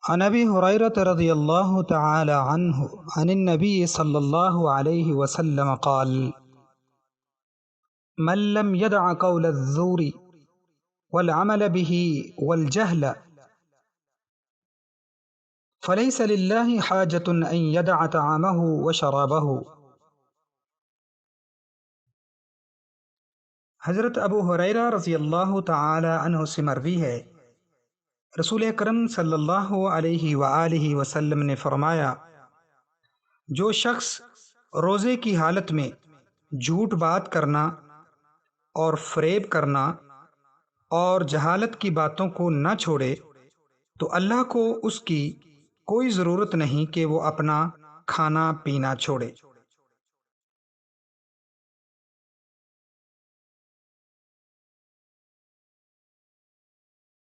عن ابی ہریرہ رضی اللہ تعالی عنہ عن النبی صلی اللہ علیہ وسلم قال من لم يدع قول الزور والعمل به والجهل فليس لله حاجة أن يدع طعامه وشرابه۔ حضرت ابو ہریرہ رضی اللہ تعالی عنہ سے مروی ہے، رسول اکرم صلی اللہ علیہ وآلہ وسلم نے فرمایا، جو شخص روزے کی حالت میں جھوٹ بات کرنا اور فریب کرنا اور جہالت کی باتوں کو نہ چھوڑے تو اللہ کو اس کی کوئی ضرورت نہیں کہ وہ اپنا کھانا پینا چھوڑے۔